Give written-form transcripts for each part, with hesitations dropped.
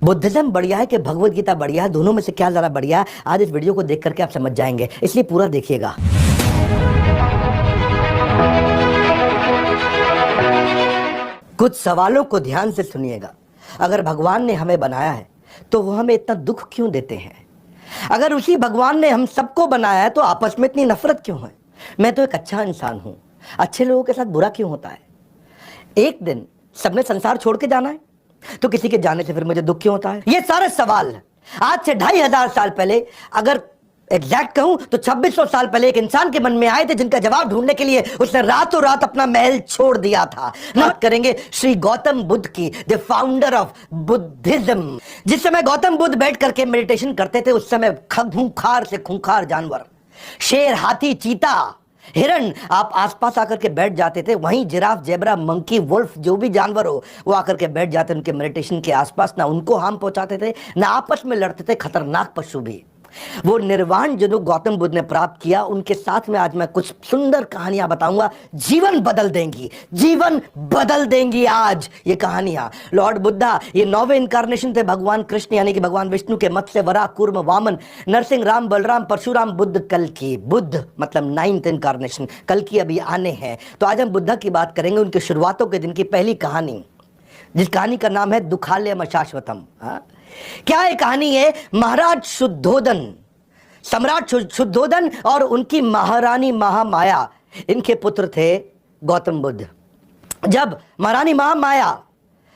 Buddhism बढ़िया है कि भगवत गीता बढ़िया है? दोनों में से क्या ज़्यादा बढ़िया है? आज इस वीडियो को देख करके आप समझ जाएंगे, इसलिए पूरा देखिएगा। कुछ सवालों को ध्यान से सुनिएगा। अगर भगवान ने हमें बनाया है तो वो हमें इतना दुख क्यों देते हैं? अगर उसी भगवान ने हम सबको बनाया है तो आपस में इतनी नफरत क्यों है? मैं तो एक अच्छा इंसान हूं, अच्छे लोगों के साथ बुरा क्यों होता है? एक दिन सबने संसार छोड़ के जाना है तो किसी के जाने से फिर मुझे दुख क्यों होता है? ये सारे सवाल आज से 2500 साल पहले, अगर एग्जैक्ट कहूं तो 2600 साल पहले एक इंसान के मन में आए थे, जिनका जवाब ढूंढने के लिए उसने रातों रात अपना महल छोड़ दिया था। बात करेंगे श्री गौतम बुद्ध की, द फाउंडर ऑफ बुद्धिज्म। जिस समय गौतम बुद्ध बैठ करके मेडिटेशन करते थे उस समय खूंखार से खूंखार जानवर, शेर, हाथी, चीता, हिरण आप आसपास आकर के बैठ जाते थे। वहीं जिराफ, जेब्रा, मंकी, वुल्फ, जो भी जानवर हो वो आकर के बैठ जाते उनके मेडिटेशन के आसपास। ना उनको हार्म पहुंचाते थे, ना आपस में लड़ते थे। खतरनाक पशु भी। वो निर्वाण जो गौतम बुद्ध ने प्राप्त किया, उनके साथ में आज मैं कुछ सुंदर कहानियां बताऊंगा। जीवन बदल देंगी, जीवन बदल देंगी आज ये कहानियां। लॉर्ड बुद्धा ये 9वें इनकारनेशन थे भगवान कृष्ण यानी कि भगवान विष्णु के। मत्स्य, वराह, कूर्म, वामन, नरसिंह, राम, बलराम, परशुराम, बुद्ध, कल्कि। बुद्ध मतलब 9th इनकारनेशन, कल्कि अभी आने हैं। तो आज हम बुद्धा की बात करेंगे, उनके शुरुआतों के दिन की पहली कहानी, जिस कहानी का नाम है दुखालयम अशाश्वतम। क्या ये कहानी है? महाराज शुद्धोधन, सम्राट शुद्धोधन और उनकी महारानी महामाया, इनके पुत्र थे गौतम बुद्ध। जब महारानी महामाया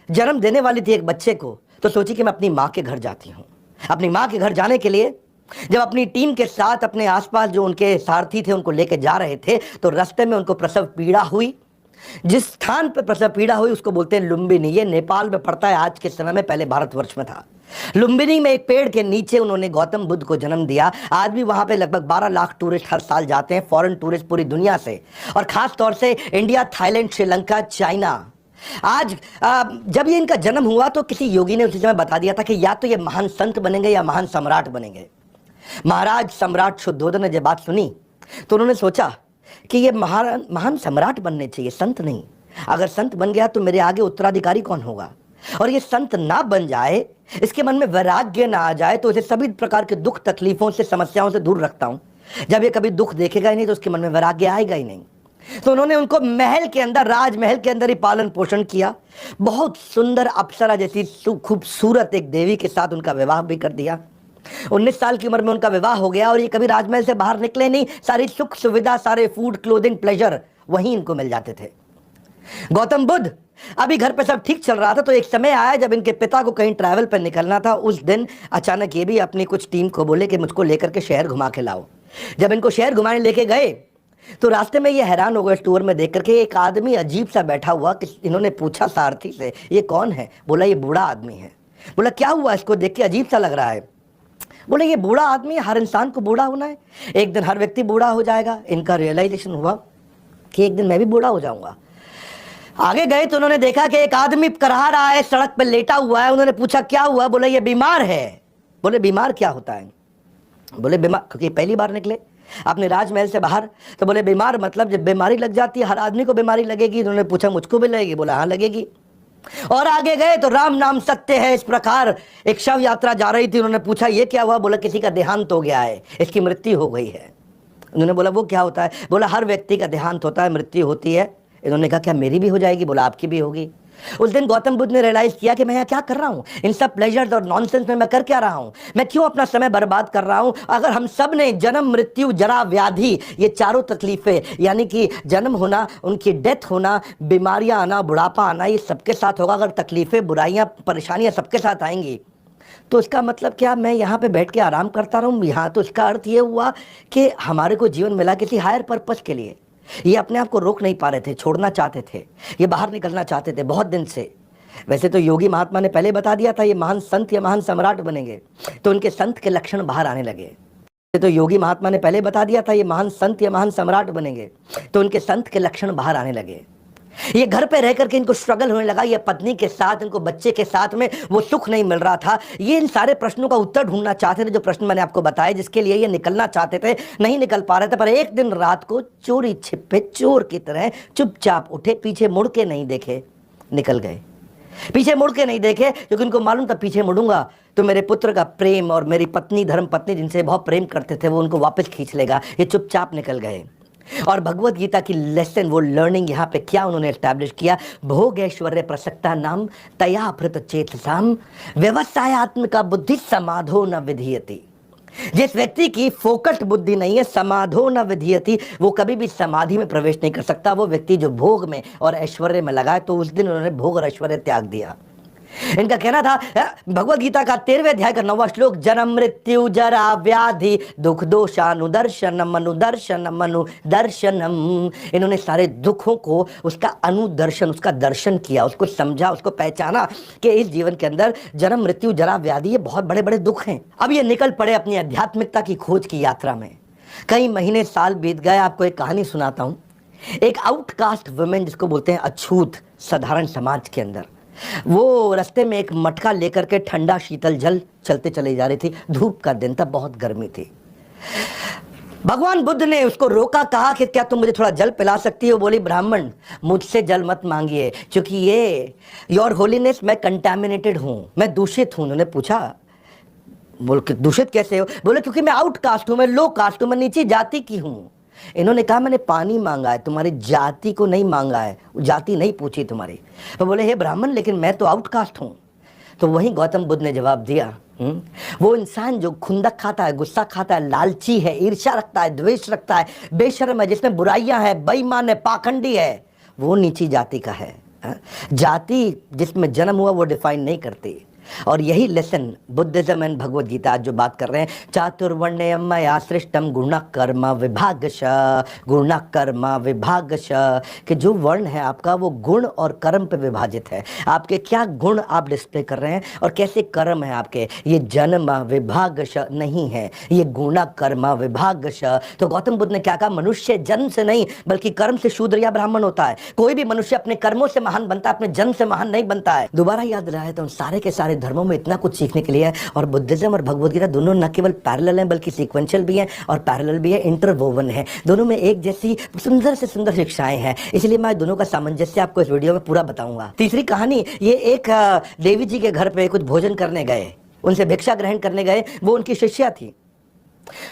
जन्म देने वाली थी एक बच्चे को तो सोची कि मैं अपनी मां के घर जाती हूं। अपनी मां के घर जाने के लिए जब अपनी टीम के साथ अपने आसपास जो उनके सारथी थे उनको लेके जा रहे थे तो रास्ते में उनको प्रसव पीड़ा हुई। जिस स्थान पर प्रसव पीड़ा हुई उसको बोलते हैं लुम्बिनी। ये नेपाल में पड़ता है आज के समय में, पहले भारतवर्ष में था। लुम्बिनी में एक पेड़ के नीचे उन्होंने गौतम बुद्ध को जन्म दिया। आज भी वहां पे लगभग 12 लाख टूरिस्ट हर साल जाते हैं, फॉरेन टूरिस्ट पूरी दुनिया से, और खास तौर से इंडिया, थाईलैंड, श्रीलंका, चाइना। आज जब ये इनका जन्म हुआ तो किसी योगी ने उसी समय बता दिया था कि या तो ये महान संत बनेंगे या महान सम्राट बनेंगे। महाराज सम्राट शुद्धोधन ने जब बात सुनी तो उन्होंने सोचा कि ये महान सम्राट बनने चाहिए, संत नहीं। अगर संत बन गया तो मेरे आगे उत्तराधिकारी कौन होगा? और ये संत ना बन जाए, इसके मन में वैराग्य ना आ जाए तो इसे सभी प्रकार के दुख, तकलीफों से, समस्याओं से दूर रखता हूं। जब ये कभी दुख देखेगा ही नहीं तो उसके मन में वैराग्य आएगा ही नहीं। तो उन्होंने उनको महल के अंदर, राजमहल के अंदर ही पालन पोषण किया। बहुत सुंदर अप्सरा जैसी खूबसूरत एक देवी के साथ उनका विवाह भी कर दिया। 19 साल की उम्र में उनका विवाह हो गया और ये कभी राजमहल से बाहर निकले नहीं। सारी सुख सुविधा, सारे फूड, क्लोथिंग, प्लेजर वहीं इनको मिल जाते थे। गौतम बुद्ध अभी घर पे सब ठीक चल रहा था तो एक समय आया जब इनके पिता को कहीं ट्रैवल पर निकलना था। उस दिन अचानक ये भी अपनी कुछ टीम को बोले कि मुझको लेकर के शहर घुमा के लाओ। जब इनको शहर घुमाने लेके गए तो रास्ते में ये हैरान हो गए टूर में देख करके, एक आदमी अजीब सा बैठा हुआ। इन्होंने पूछा सारथी से, ये कौन है? बोला ये बूढ़ा आदमी है। बोला क्या हुआ? इसको देख के अजीब सा लग रहा है। बोले ये बूढ़ा आदमी, हर इंसान को बूढ़ा होना है, एक दिन हर व्यक्ति बूढ़ा हो जाएगा। इनका रियलाइजेशन हुआ कि एक दिन मैं भी बूढ़ा हो जाऊंगा। आगे गए तो उन्होंने देखा कि एक आदमी करहा रहा है, सड़क पर लेटा हुआ है। उन्होंने पूछा क्या हुआ? बोले ये बीमार है। बोले बीमार क्या होता है? बोले बीमार, क्योंकि पहली बार निकले अपने राजमहल से बाहर, तो बोले बीमार मतलब जब बीमारी लग जाती है, हर आदमी को बीमारी लगेगी। उन्होंने पूछा मुझको भी लगेगी? बोला हाँ लगेगी। और आगे गए तो राम नाम सत्य है, इस प्रकार एक शव यात्रा जा रही थी। उन्होंने पूछा ये क्या हुआ? बोला किसी का देहांत हो गया है, इसकी मृत्यु हो गई है। उन्होंने बोला वो क्या होता है? बोला हर व्यक्ति का देहांत होता है, मृत्यु होती है। इन्होंने कहा क्या मेरी भी हो जाएगी? बोला आपकी भी होगी। उस दिन गौतम बुद्ध ने रियलाइज किया कि मैं यहाँ क्या कर रहा हूँ, इन सब प्लेजर्स और नॉनसेंस में मैं कर क्या रहा हूँ, मैं क्यों अपना समय बर्बाद कर रहा हूँ? अगर हम सब ने जन्म, मृत्यु, जरा, व्याधि, ये चारों तकलीफें, यानी कि जन्म होना, उनकी डेथ होना, बीमारियां आना, बुढ़ापा आना, ये सबके साथ होगा। अगर तकलीफें, बुराइयां, परेशानियां सबके साथ आएंगी तो इसका मतलब क्या मैं यहाँ पे बैठ के आराम करता रहूँ? यहाँ तो इसका अर्थ ये हुआ कि हमारे को जीवन मिला किसी हायर पर्पस के लिए। ये अपने आप को रोक नहीं पा रहे थे, छोड़ना चाहते थे, ये बाहर निकलना चाहते थे बहुत दिन से। वैसे तो योगी महात्मा ने पहले बता दिया था ये महान संत या महान सम्राट बनेंगे, तो उनके संत के लक्षण बाहर आने लगे। तो योगी महात्मा ने पहले बता दिया था ये महान संत या महान सम्राट बनेंगे, तो उनके संत के लक्षण बाहर आने लगे। ये घर पे रह करके इनको स्ट्रगल होने लगा, ये पत्नी के साथ, इनको बच्चे के साथ में वो सुख नहीं मिल रहा था। ये इन सारे प्रश्नों का उत्तर ढूंढना चाहते थे, जो प्रश्न मैंने आपको बताए, जिसके लिए ये निकलना चाहते थे, नहीं निकल पा रहे थे। पर एक दिन रात को चोरी छिपे चोर की तरह चुपचाप उठे, पीछे मुड़ के नहीं देखे, निकल गए। पीछे मुड़ के नहीं देखे, क्योंकि उनको मालूम था पीछे मुड़ूंगा तो मेरे पुत्र का प्रेम और मेरी पत्नी, धर्म पत्नी जिनसे बहुत प्रेम करते थे, वो उनको वापस खींच लेगा। ये चुपचाप निकल गए। और भगवत गीता की लेसन, वो लर्निंग यहाँ पे क्या उन्होंने एस्टैब्लिश किया, भोग ऐश्वर्य प्रसक्ता नाम तया भृत चेतसाम व्यवसायत्मिका बुद्धि समाधो न विधीयति। जिस व्यक्ति की फोकस्ड बुद्धि नहीं है, समाधो न विधीयति, वो कभी भी समाधि में प्रवेश नहीं कर सकता। वो व्यक्ति जो भोग में और ऐश्वर्य में लगा है, तो उस दिन उन्होंने भोग और ऐश्वर्य त्याग दिया। इनका कहना था, भगवत गीता का 13वें अध्याय का 9वां श्लोक, जन्म मृत्यु जरा व्याधि दुख दोषानुदर्शनम अनुदर्शनम अनुदर्शनम। इन्होंने सारे दुखों को, उसका अनुदर्शन, उसका दर्शन किया, उसको समझा, उसको पहचाना कि इस जीवन के अंदर जन्म मृत्यु जरा व्याधि, ये बहुत बड़े बड़े दुख हैं। अब ये निकल पड़े अपनी आध्यात्मिकता की खोज की यात्रा में। कई महीने साल बीत गए। आपको एक कहानी सुनाता हूं। एक आउटकास्ट वुमेन, जिसको बोलते हैं अछूत साधारण समाज के अंदर, वो रास्ते में एक मटका लेकर के ठंडा शीतल जल चलते चले जा रही थी। धूप का दिन था, बहुत गर्मी थी। भगवान बुद्ध ने उसको रोका, कहा कि क्या तुम मुझे थोड़ा जल पिला सकती हो? बोली, ब्राह्मण मुझसे जल मत मांगिए, क्योंकि ये योर होलीनेस, मैं कंटामिनेटेड हूं, मैं दूषित हूं। उन्होंने पूछा, बोल के दूषित कैसे हो? बोले, क्योंकि मैं आउटकास्ट हूं, मैं लो कास्ट हूं, मैं नीची जाति की हूं। इन्होंने कहा, मैंने पानी मांगा है, तुम्हारी जाति को नहीं मांगा है, जाति नहीं पूछी तुम्हारी। तो बोले, हे ब्राह्मण, लेकिन मैं तो आउटकास्ट हूं। तो वहीं गौतम बुद्ध ने जवाब दिया, वो इंसान जो खुंदक खाता है, गुस्सा खाता है, लालची है, ईर्ष्या रखता है, द्वेष रखता है, बेशर्म है, जिसमें बुराइयां हैं, बेईमान है, पाखंडी है, वो नीची जाति का है। जाति जिसमें जन्म हुआ वो डिफाइन नहीं करती। और यही lesson Buddhism and Bhagavad Gita आज जो बात कर रहे हैं, चातुर्वर्ण्यम मया सृष्टम गुण कर्म विभागश, गुण कर्म विभागश, कि जो वर्ण है आपका वो गुण और कर्म पे विभाजित है। आपके क्या गुण आप डिस्प्ले कर रहे हैं और कैसे कर्म है आपके, ये जन्म विभागश नहीं है, ये गुण कर्म विभागश। तो गौतम बुद्ध ने क्या कहा, मनुष्य जन्म से नहीं बल्कि कर्म से शूद्र या ब्राह्मण होता है। कोई भी मनुष्य अपने कर्मों से महान बनता है, अपने जन्म से महान नहीं बनता है। दोबारा याद दिलाया तो सारे के सारे धर्मों में इतना कुछ सीखने के लिए है। और बुद्धिज्म और भगवत गीता दोनों न केवल पैरेलल हैं बल्कि सीक्वेंशियल भी हैं और पैरेलल भी है, इंटरवोवन है। दोनों में एक जैसी सुंदर से सुंदर शिक्षाएं हैं, इसलिए मैं दोनों का सामंजस्य आपको इस वीडियो में पूरा बताऊंगा। तीसरी कहानी, ये एक देवी जी के घर पे कुछ भोजन करने गए, उनसे भिक्षा ग्रहण करने गए, वो उनकी शिष्या थी।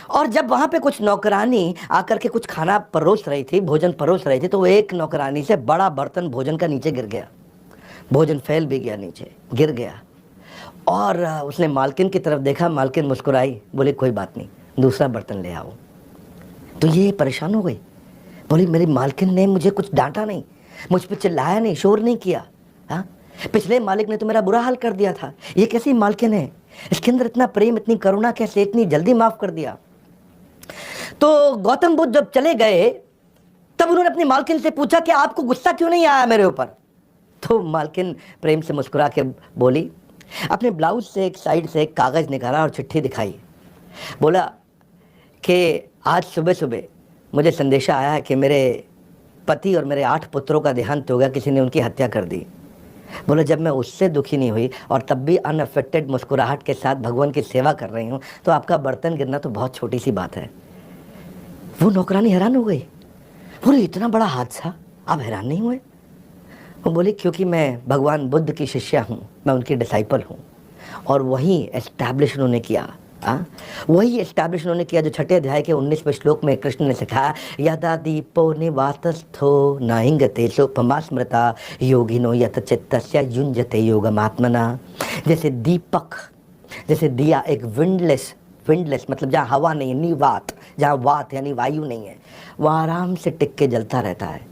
और जब वहां पे कुछ नौकरानी आकर के कुछ खाना परोस रही थी, भोजन परोस रही थी, तो एक नौकरानी से बड़ा बर्तन भोजन का नीचे गिर गया। भोजन फैल भी गया, नीचे गिर गया। और उसने मालकिन की तरफ देखा, मालकिन मुस्कुराई, बोले कोई बात नहीं, दूसरा बर्तन ले आओ। तो ये परेशान हो गई, बोली मेरी मालकिन ने मुझे कुछ डांटा नहीं, मुझ पर चिल्लाया नहीं, शोर नहीं किया। हाँ, पिछले मालिक ने तो मेरा बुरा हाल कर दिया था, ये कैसी मालकिन है, इसके अंदर इतना प्रेम, इतनी करुणा कैसे, इतनी जल्दी माफ कर दिया। तो गौतम बुद्ध जब चले गए तब उन्होंने अपनी मालकिन से पूछा कि आपको गुस्सा क्यों नहीं आया मेरे ऊपर? तो मालकिन प्रेम से मुस्कुरा के बोली, अपने ब्लाउज से एक साइड से एक कागज निकाला और चिट्ठी दिखाई, बोला कि आज सुबह सुबह मुझे संदेशा आया है कि मेरे पति और मेरे 8 पुत्रों का देहांत हो गया, किसी ने उनकी हत्या कर दी। बोला जब मैं उससे दुखी नहीं हुई और तब भी अनअफेक्टेड मुस्कुराहट के साथ भगवान की सेवा कर रही हूँ, तो आपका बर्तन गिरना तो बहुत छोटी सी बात है। वो नौकरानी हैरान हो गई, बोले इतना बड़ा हादसा, आप हैरान नहीं हुए? वो बोली क्योंकि मैं भगवान बुद्ध की शिष्या हूँ, मैं उनकी डिसाइपल हूँ। और वही एस्टैब्लिश उन्होंने किया, वही एस्टैब्लिश उन्होंने किया जो 6 अध्याय के 19वें श्लोक में कृष्ण ने सिखाया, यदा दीपो निवातस्थो नाइंगते सोपमा स्मृता योगिनो यत चित्तस्य युञ्जते योगमात्मना। जैसे दीपक, जैसे दिया एक विंडलेस मतलब जहाँ हवा नहीं है, निवात, जहाँ वात यानी वायु नहीं है, वह आराम से टिक के जलता रहता है।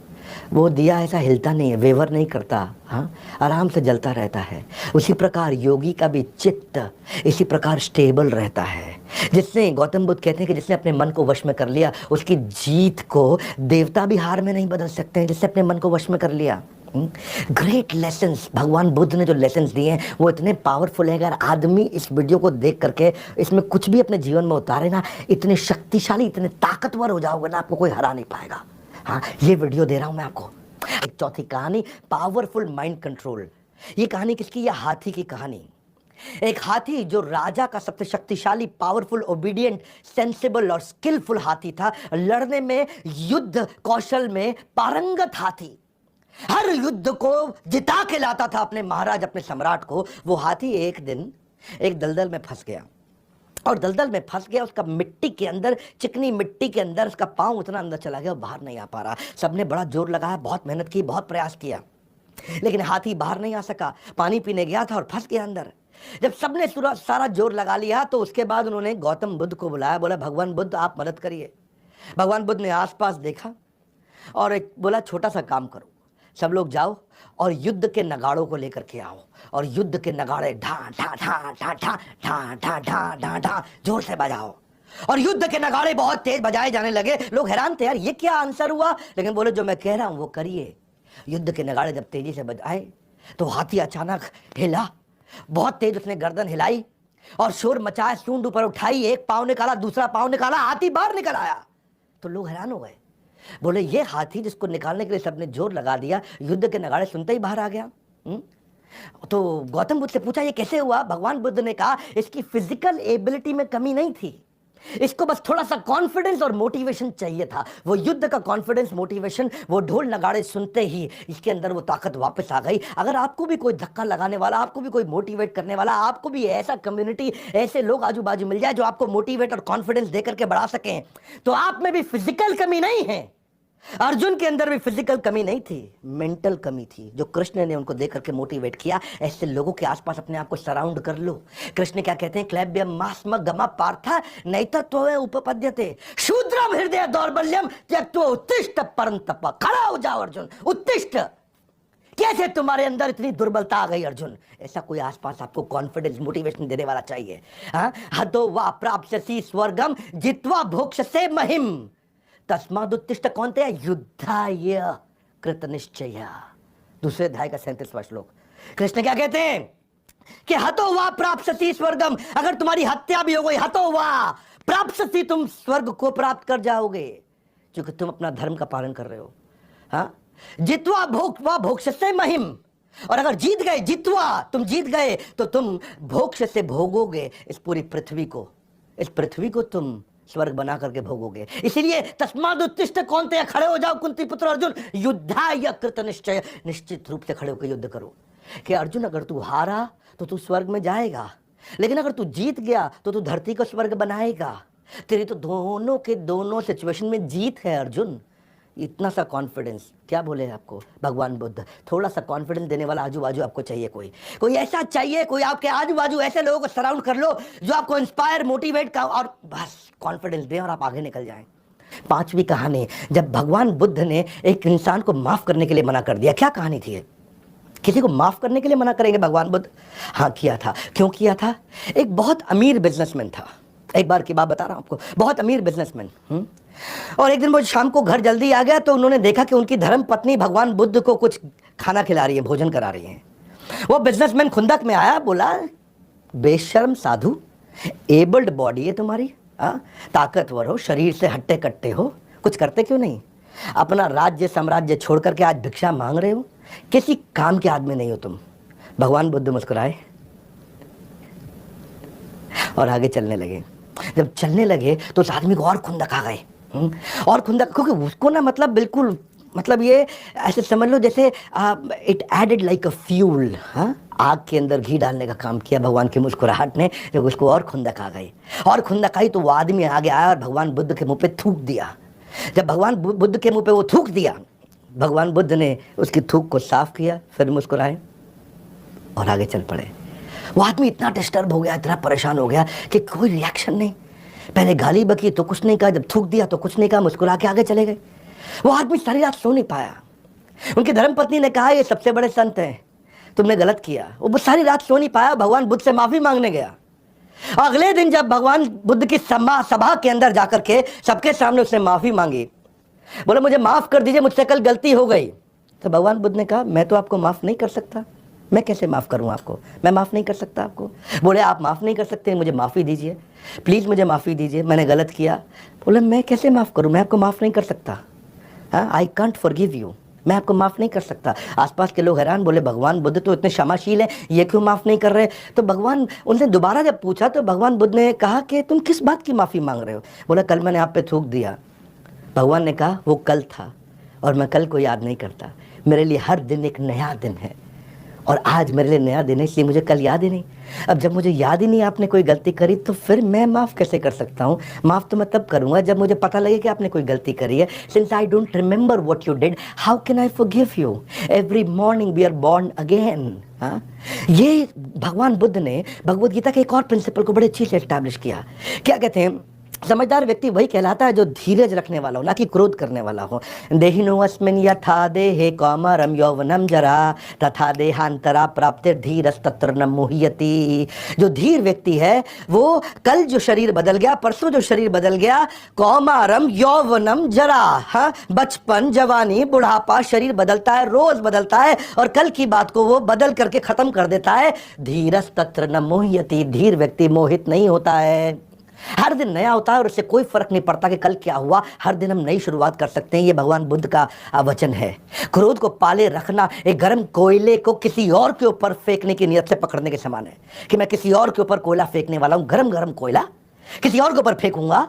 वो दिया ऐसा हिलता नहीं है, वेवर नहीं करता, हाँ, आराम से जलता रहता है। उसी प्रकार योगी का भी चित्त इसी प्रकार स्टेबल रहता है। जिसने, गौतम बुद्ध कहते हैं कि जिसने अपने मन को वश में कर लिया, उसकी जीत को देवता भी हार में नहीं बदल सकते हैं, जिसने अपने मन को वश में कर लिया। ग्रेट लेसन्स, भगवान बुद्ध ने जो लेसन्स दिए हैं वो इतने पावरफुल है। अगर आदमी इस वीडियो को देख करके इसमें कुछ भी अपने जीवन में उतारे ना, इतने शक्तिशाली, इतने ताकतवर हो जाओगे ना, आपको कोई हरा नहीं पाएगा। हाँ, ये वीडियो दे रहा हूं मैं आपको। एक चौथी कहानी, पावरफुल माइंड कंट्रोल। ये कहानी किसकी? ये हाथी की कहानी। एक हाथी जो राजा का सबसे शक्तिशाली, पावरफुल, ओबीडियंट, सेंसिबल और स्किलफुल हाथी था, लड़ने में, युद्ध कौशल में पारंगत हाथी। हर युद्ध को जिता के लाता था अपने महाराज, अपने सम्राट को। वो हाथी एक दिन एक दलदल में फंस गया, और दलदल में फंस गया। उसका मिट्टी के अंदर, चिकनी मिट्टी के अंदर उसका पांव उतना अंदर चला गया, बाहर नहीं आ पा रहा। सबने बड़ा जोर लगाया, बहुत मेहनत की, बहुत प्रयास किया, लेकिन हाथी बाहर नहीं आ सका। पानी पीने गया था और फंस गया अंदर। जब सबने सारा जोर लगा लिया तो उसके बाद उन्होंने गौतम बुद्ध को बुलाया, बोला भगवान बुद्ध आप मदद करिए। भगवान बुद्ध ने आसपास देखा और एक बोला छोटा सा काम करो, सब लोग जाओ और युद्ध के नगाड़ों को लेकर के आओ, और युद्ध के नगाड़े ढा ढा ढा ढा ढा ढा ढा ढा ढा ढा जोर से बजाओ। और युद्ध के नगाड़े बहुत तेज बजाए जाने लगे। लोग हैरान थे, यार ये क्या आंसर हुआ, लेकिन बोले जो मैं कह रहा हूं वो करिए। युद्ध के नगाड़े जब तेजी से बजाए तो हाथी अचानक हिला, बहुत तेज उसने गर्दन हिलाई और शोर मचाया, सूंड ऊपर उठाई, एक पांव निकाला, दूसरा पांव निकाला, हाथी बाहर निकल आया। तो लोग हैरान हो गए, बोले ये हाथी जिसको निकालने के लिए सबने जोर लगा दिया, युद्ध के नगाड़े सुनते ही बाहर आ गया। तो गौतम बुद्ध से पूछा ये कैसे हुआ। भगवान बुद्ध ने कहा इसकी फिजिकल एबिलिटी में कमी नहीं थी, इसको बस थोड़ा सा कॉन्फिडेंस और मोटिवेशन चाहिए था। वो युद्ध का कॉन्फिडेंस, मोटिवेशन, वो ढोल नगाड़े सुनते ही इसके अंदर वो ताकत वापस आ गई। अगर आपको भी कोई धक्का लगाने वाला, आपको भी कोई मोटिवेट करने वाला, आपको भी ऐसा कम्युनिटी, ऐसे लोग आजू बाजू मिल जाए जो आपको मोटिवेट और कॉन्फिडेंस देकर के बढ़ा सकें, तो आप में भी फिजिकल कमी नहीं है। अर्जुन के अंदर भी फिजिकल कमी नहीं थी, मेंटल कमी थी, जो कृष्ण ने उनको देख करके मोटिवेट किया। ऐसे लोगों के आसपास अपने आप को सराउंड कर लो। कृष्ण क्या कहते हैं, क्लैब्यम मास्म गमा पार्था नैतत्व उपपद्यते शूद्रम हृदय दौर्बल्यम त्यक्त्वा उत्तिष्ठ परंतप। खड़ा हो जाओ अर्जुन, उत्तिष्ठ। कैसे तुम्हारे अंदर इतनी दुर्बलता आ गई अर्जुन? ऐसा कोई आसपास आपको कॉन्फिडेंस, मोटिवेशन देने वाला चाहिए। हतो वा प्राप्स्यसि स्वर्गम जित्वा भोक्ष्यसे महिम तस्मादुत्तिष्ठ। कौन थे? युद्धाय कृत निश्चय। दूसरे अध्याय का 37वां श्लोक। कृष्ण क्या कहते हैं कि हतो वा प्राप्स्यसि स्वर्गम, अगर तुम्हारी हत्या भी हो गई, हतो वा प्राप्स्यसि, तुम स्वर्ग को प्राप्त कर जाओगे, क्योंकि तुम अपना धर्म का पालन कर रहे हो। हाँ, जित्वा भोक्त्वा भोक्ष्यसे महिम, और अगर जीत गए, जित्वा तुम जीत गए, तो तुम भोक्ष्य से भोगोगे इस पूरी पृथ्वी को, इस पृथ्वी को तुम स्वर्ग बना करके भोगोगे। इसीलिए तस्माद उत्तिष्ठ, कौन थे? खड़े हो जाओ कुंती पुत्र अर्जुन, युद्धाय कृत निश्चय, निश्चित रूप से खड़े होकर युद्ध करो। कि अर्जुन अगर तू हारा तो तू स्वर्ग में जाएगा, लेकिन अगर तू जीत गया तो तू धरती को स्वर्ग बनाएगा। तेरी तो दोनों के दोनों सिचुएशन में जीत है अर्जुन। इतना सा कॉन्फिडेंस, क्या बोले आपको भगवान बुद्ध, थोड़ा सा कॉन्फिडेंस देने वाला आजू बाजू आपको चाहिए। कोई ऐसा चाहिए, कोई आपके आजू बाजू ऐसे लोगों को सराउंड कर लो जो आपको इंस्पायर, मोटिवेट का और बस कॉन्फिडेंस दें और आप आगे निकल जाएं। 5वीं कहानी, जब भगवान बुद्ध ने एक इंसान को माफ करने के लिए मना कर दिया। क्या कहानी थी? किसी को माफ करने के लिए मना करेंगे भगवान बुद्ध? हाँ, किया था। क्यों किया था? एक बहुत अमीर बिजनेसमैन था, एक बार की बात बता रहा हूं आपको, बहुत अमीर बिजनेसमैन। और एक दिन वो शाम को घर जल्दी आ गया तो उन्होंने देखा कि उनकी धर्म पत्नी भगवान बुद्ध को कुछ खाना खिला रही है, भोजन करा रही है। वो बिजनेसमैन खुंदक में आया, बोला बेशर्म साधु, एबल्ड बॉडी है तुम्हारी, ताकतवर हो, शरीर से हट्टे कट्टे हो, कुछ करते क्यों नहीं? अपना राज्य साम्राज्य छोड़ करके आज भिक्षा मांग रहे हो, किसी काम के आदमी नहीं हो तुम। भगवान बुद्ध मुस्कुराए और आगे चलने लगे। जब चलने लगे तो उस आदमी को और खुंदक आ गए, और खुंदक, क्योंकि उसको ना बिल्कुल ये ऐसे समझ लो जैसे it added like a fuel. आग के अंदर घी डालने का काम किया भगवान की मुस्कुराहट ने। जब उसको और खुंदक आ गई, और खुंदक आई तो वो आदमी आगे आया और भगवान बुद्ध के मुंह पे थूक दिया। जब भगवान बुद्ध के मुंह पे वो थूक दिया, भगवान बुद्ध ने उसकी थूक को साफ किया, फिर मुस्कुराए और आगे चल पड़े। वो आदमी इतना डिस्टर्ब हो गया, इतना परेशान हो गया कि कोई रिएक्शन नहीं। पहले गाली बकी तो कुछ नहीं कहा, जब थूक दिया तो कुछ नहीं कहा, मुस्कुरा के आगे चले गए। वो आदमी सारी रात सो नहीं पाया। उनकी धर्मपत्नी ने कहा ये सबसे बड़े संत हैं, तुमने गलत किया। वो सारी रात सो नहीं पाया, भगवान बुद्ध से माफी मांगने गया। अगले दिन जब भगवान बुद्ध की सभा के अंदर जाकर के सबके सामने उसने माफी मांगी, बोले मुझे माफ कर दीजिए, मुझसे कल गलती हो गई। तो भगवान बुद्ध ने कहा मैं तो आपको माफ नहीं कर सकता, मैं कैसे माफ़ करूं आपको, मैं माफ़ नहीं कर सकता आपको। बोले आप माफ़ नहीं कर सकते, मुझे माफ़ी दीजिए, प्लीज़ मुझे माफ़ी दीजिए, मैंने गलत किया। बोले मैं कैसे माफ़ करूं, मैं आपको माफ़ नहीं कर सकता। आई कांट फॉरगिव यू, मैं आपको माफ़ नहीं कर सकता। आसपास के लोग हैरान, बोले भगवान बुद्ध तो इतने क्षमाशील हैं, ये क्यों माफ़ नहीं कर रहे? तो भगवान, उनसे दोबारा जब पूछा तो भगवान बुद्ध ने कहा कि तुम किस बात की माफ़ी मांग रहे हो? बोला कल मैंने आप पे थूक दिया। भगवान ने कहा वो कल था और मैं कल को याद नहीं करता, मेरे लिए हर दिन एक नया दिन है, और आज मेरे लिए नया दिन है, इसलिए मुझे कल याद ही नहीं। अब जब मुझे याद ही नहीं आपने कोई गलती करी, तो फिर मैं माफ़ कैसे कर सकता हूँ? माफ़ तो मैं तब करूँगा जब मुझे पता लगे कि आपने कोई गलती करी है। Since I don't remember what you did, how can I forgive you? Every morning we are born again. हाँ, ये भगवान बुद्ध ने भगवद गीता के एक और प्रिंसिपल को बड़े अच्छी से एस्टैब्लिश किया। क्या कहते हैं? समझदार व्यक्ति वही कहलाता है जो धीरज रखने वाला हो, ना कि क्रोध करने वाला हो। देहिनो अस्मिन् यथा देहे कौमारम यौवनम जरा तथा देहांतरा प्राप्ति धीरस्तत्र न मुह्यति। जो धीर व्यक्ति है वो कल जो शरीर बदल गया, परसों जो शरीर बदल गया, कौमारम यौवनम जरा, हाँ, बचपन, जवानी, बुढ़ापा, शरीर बदलता है, रोज बदलता है, और कल की बात को वो बदल करके खत्म कर देता है। धीरस्तत्र न मुह्यति, धीर व्यक्ति मोहित नहीं होता है। हर दिन नया होता है और उससे कोई फर्क नहीं पड़ता कि कल क्या हुआ, हर दिन हम नई शुरुआत कर सकते हैं। ये भगवान बुद्ध का वचन है। क्रोध को पाले रखना एक गर्म कोयले को किसी और के ऊपर फेंकने की नियत से पकड़ने के समान है कि मैं किसी और के ऊपर कोयला फेंकने वाला हूं, गरम गरम कोयला किसी और के ऊपर फेंकूंगा।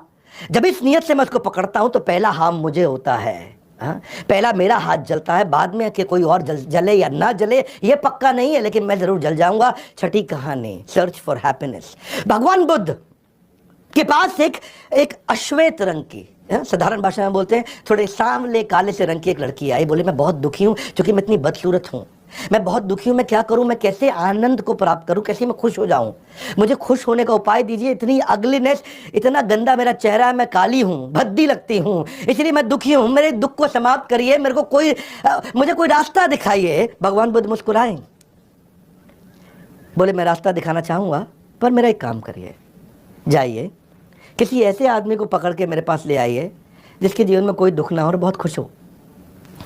जब इस नियत से मैं उसको पकड़ता हूं तो पहला हार्म मुझे होता है। पहला मेरा हाथ जलता है, बाद में कि कोई और जले या ना जले ये पक्का नहीं है, लेकिन मैं जरूर जल जाऊंगा। छठी कहानी, सर्च फॉर हैप्पीनेस। भगवान बुद्ध के पास एक अश्वेत रंग की, साधारण भाषा में बोलते हैं थोड़े सांवले काले से रंग की एक लड़की आई। बोले मैं बहुत दुखी हूं क्योंकि मैं इतनी बदसूरत हूं, मैं बहुत दुखी हूं, मैं क्या करूं, मैं कैसे आनंद को प्राप्त करूं, कैसे मैं खुश हो जाऊं, मुझे खुश होने का उपाय दीजिए। इतनी अगलीनेस, इतना गंदा मेरा चेहरा है, मैं काली हूं, भद्दी लगती हूं, इसलिए मैं दुखी हूं, मेरे दुख को समाप्त करिए, मेरे को मुझे कोई रास्ता दिखाइए। भगवान बुद्ध मुस्कुराए, बोले मैं रास्ता दिखाना चाहूंगा, पर मेरा एक काम करिए, जाइए किसी ऐसे आदमी को पकड़ के मेरे पास ले आइए जिसके जीवन में कोई दुख ना हो और बहुत खुश हो।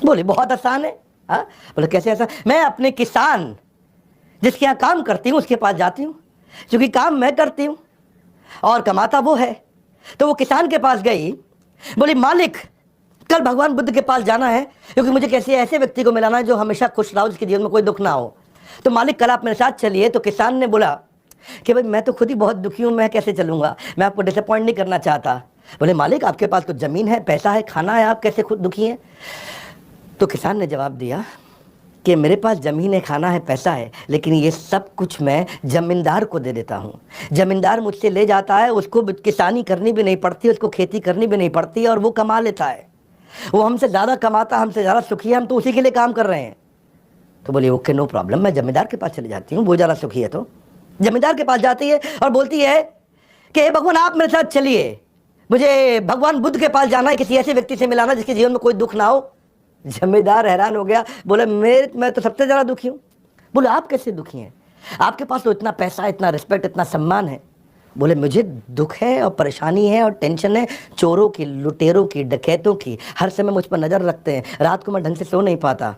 बोले बहुत आसान है। हाँ, बोले कैसे आसान? मैं अपने किसान जिसके यहाँ काम करती हूँ उसके पास जाती हूँ, क्योंकि काम मैं करती हूँ और कमाता वो है। तो वो किसान के पास गई, बोली मालिक कल भगवान बुद्ध के पास जाना है क्योंकि मुझे कैसे ऐसे व्यक्ति को मिलाना है जो हमेशा खुश रहा हो, जिसके जीवन में कोई दुख ना हो। तो मालिक कल आप मेरे साथ चलिए। तो किसान ने बोला कि भाई मैं तो खुद ही बहुत दुखी हूँ, मैं कैसे चलूंगा, मैं आपको डिसअपॉइंट नहीं करना चाहता। बोले मालिक आपके पास तो जमीन है, पैसा है, खाना है, आप कैसे खुद दुखी हैं? तो किसान ने जवाब दिया कि मेरे पास ज़मीन है, खाना है, पैसा है, लेकिन ये सब कुछ मैं ज़मींदार को दे देता हूँ। ज़मींदार मुझसे ले जाता है, उसको किसानी करनी भी नहीं पड़ती, उसको खेती करनी भी नहीं पड़ती, और वो कमा लेता है। वो हमसे ज़्यादा कमाता, हमसे ज़्यादा सुखी है, हम तो उसी के लिए काम कर रहे हैं। तो बोले ओके नो प्रॉब्लम, मैं ज़मींदार के पास चले जाती हूँ, वो ज़्यादा सुखी है। तो ज़मींदार के पास जाती है और बोलती है कि भगवान आप मेरे साथ चलिए, मुझे भगवान बुद्ध के पास जाना है, किसी ऐसे व्यक्ति से मिलाना जिसके जीवन में कोई दुख ना हो। जमींदार हैरान हो गया, बोले मैं तो सबसे ज़्यादा दुखी हूँ। बोले आप कैसे दुखी हैं, आपके पास तो इतना पैसा, इतना रिस्पेक्ट, इतना सम्मान है। बोले मुझे दुख है और परेशानी है और टेंशन है, चोरों की, लुटेरों की, डकैतों की, हर समय मुझ पर नज़र रखते हैं, रात को मैं ढंग से सो नहीं पाता।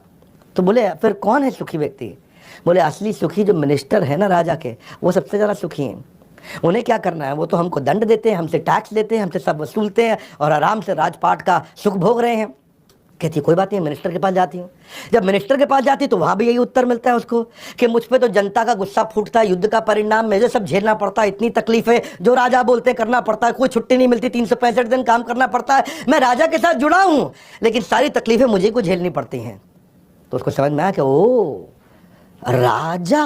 तो बोले फिर कौन है सुखी व्यक्ति? बोले असली सुखी जो मिनिस्टर है ना राजा के, वो सबसे ज़्यादा सुखी हैं। उन्हें क्या करना है, वो तो हमको दंड देते हैं, हमसे टैक्स लेते हैं, हमसे सब वसूलते हैं और आराम से राजपाट का सुख भोग रहे हैं। कहती कोई बात नहीं, मिनिस्टर के पास जाती हूँ। जब मिनिस्टर के पास जाती तो वहाँ भी यही उत्तर मिलता है उसको कि मुझ पे तो जनता का गुस्सा फूटता है, युद्ध का परिणाम मुझे सब झेलना पड़ता है, इतनी तकलीफें जो राजा बोलते हैं करना पड़ता है, कोई छुट्टी नहीं मिलती, 365 दिन काम करना पड़ता है। मैं राजा के साथ जुड़ा हूँ लेकिन सारी तकलीफें मुझे को झेलनी पड़ती हैं। तो उसको समझ में आया कि ओ राजा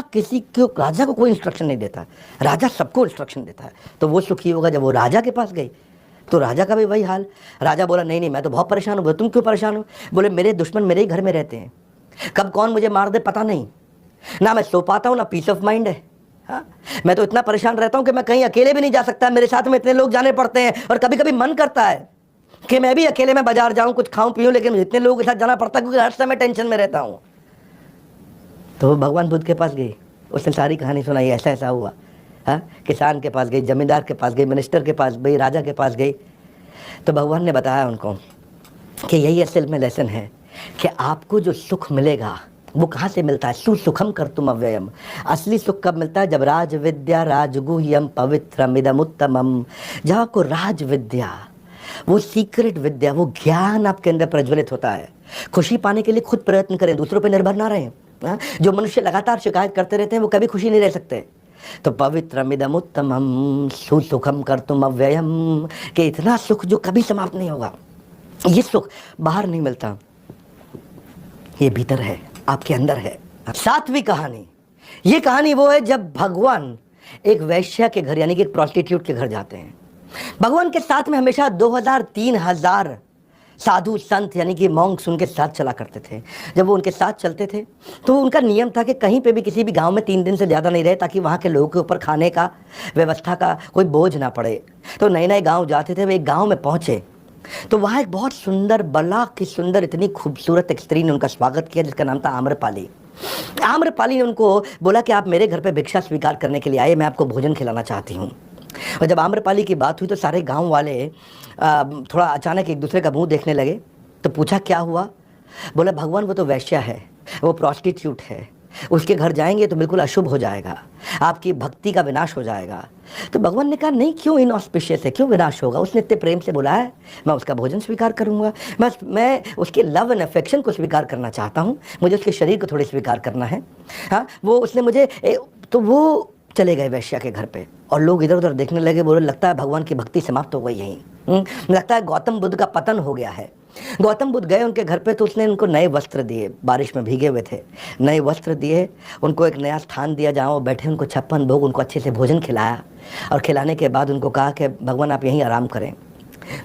राजा को कोई इंस्ट्रक्शन नहीं देता, राजा सबको इंस्ट्रक्शन देता है। तो वो सुखी होगा। जब वो राजा के पास गई तो राजा का भी वही हाल। राजा बोला नहीं मैं तो बहुत परेशान हूँ। तुम क्यों परेशान हो? बोले मेरे दुश्मन मेरे ही घर में रहते हैं, कब कौन मुझे मार दे पता नहीं, ना मैं सो पाता हूँ ना पीस ऑफ माइंड है। हाँ, मैं तो इतना परेशान रहता हूँ कि मैं कहीं अकेले भी नहीं जा सकता, मेरे साथ में इतने लोग जाने पड़ते हैं और कभी कभी मन करता है कि मैं भी अकेले में बाजार जाऊँ, कुछ खाऊं पीऊँ, लेकिन इतने लोगों के साथ जाना पड़ता है क्योंकि हर समय टेंशन में रहता हूँ। तो भगवान बुद्ध के पास गई, उसने सारी कहानी सुनाई, ऐसा ऐसा हुआ। हाँ, किसान के पास गई, जमींदार के पास गई, मिनिस्टर के पास गई, राजा के पास गई। तो भगवान ने बताया उनको कि यही असल में लेसन है कि आपको जो सुख मिलेगा वो कहाँ से मिलता है? सुसुखम कर्तुम अव्ययम। असली सुख कब मिलता है? जब राज विद्या राजगुह्यम पवित्रम इदम उत्तमम। जब आपको राज विद्या, वो सीक्रेट विद्या, वो ज्ञान आपके अंदर प्रज्वलित होता है। खुशी पाने के लिए खुद प्रयत्न करें, दूसरों पर निर्भर ना रहें। जो मनुष्य लगातार शिकायत करते रहते हैं वो कभी खुशी नहीं रह सकते। तो पवित्रमिदम उत्तमम सुसुखम कर्तुम अव्ययम, कि इतना सुख जो कभी समाप्त नहीं होगा। ये सुख बाहर नहीं मिलता, ये भीतर है, आपके अंदर है। सातवीं कहानी, ये कहानी वो है जब भगवान एक वैश्या के घर यानी कि एक प्रोस्टिट्यूट के घर जाते हैं। भगवान के साथ में हमेशा 2000-3000 साधु संत यानी कि मॉन्क्स उनके साथ चला करते थे। जब वो उनके साथ चलते थे तो उनका नियम था कि कहीं पे भी किसी भी गांव में 3 दिन से ज़्यादा नहीं रहे, ताकि वहाँ के लोगों के ऊपर खाने का व्यवस्था का कोई बोझ ना पड़े। तो नए नए गांव जाते थे, वे एक गांव में पहुँचे तो वहाँ एक बहुत सुंदर, बला की सुंदर, इतनी खूबसूरत एक स्त्री ने उनका स्वागत किया जिसका नाम था आम्रपाली। आम्रपाली ने उनको बोला कि आप मेरे घर पे भिक्षा स्वीकार करने के लिए आए, मैं आपको भोजन खिलाना चाहती हूँ। और जब आम्रपाली की बात हुई तो सारे गांव वाले थोड़ा अचानक एक दूसरे का मुंह देखने लगे। तो पूछा क्या हुआ? बोला भगवान वो तो वैश्या है, वो प्रोस्टिट्यूट है, उसके घर जाएंगे तो बिल्कुल अशुभ हो जाएगा, आपकी भक्ति का विनाश हो जाएगा। तो भगवान ने कहा नहीं, क्यों इनऑस्पिशियस है, क्यों विनाश होगा? उसने इतने प्रेम से बोला है, मैं उसका भोजन स्वीकार करूंगा, मैं उसके लव एंड अफेक्शन को स्वीकार करना चाहता हूँ, मुझे उसके शरीर को थोड़ी स्वीकार करना है। हाँ, वो उसने मुझे तो वो चले गए वैश्या के घर पे और लोग इधर उधर देखने लगे। बोले लगता है भगवान की भक्ति समाप्त हो गई यहीं, लगता है गौतम बुद्ध का पतन हो गया है। गौतम बुद्ध गए उनके घर पे तो उसने उनको नए वस्त्र दिए, बारिश में भीगे हुए थे, नए वस्त्र दिए, उनको एक नया स्थान दिया जहाँ वो बैठे, उनको 56 भोग, उनको अच्छे से भोजन खिलाया और खिलाने के बाद उनको कहा कि भगवान आप यहीं आराम करें।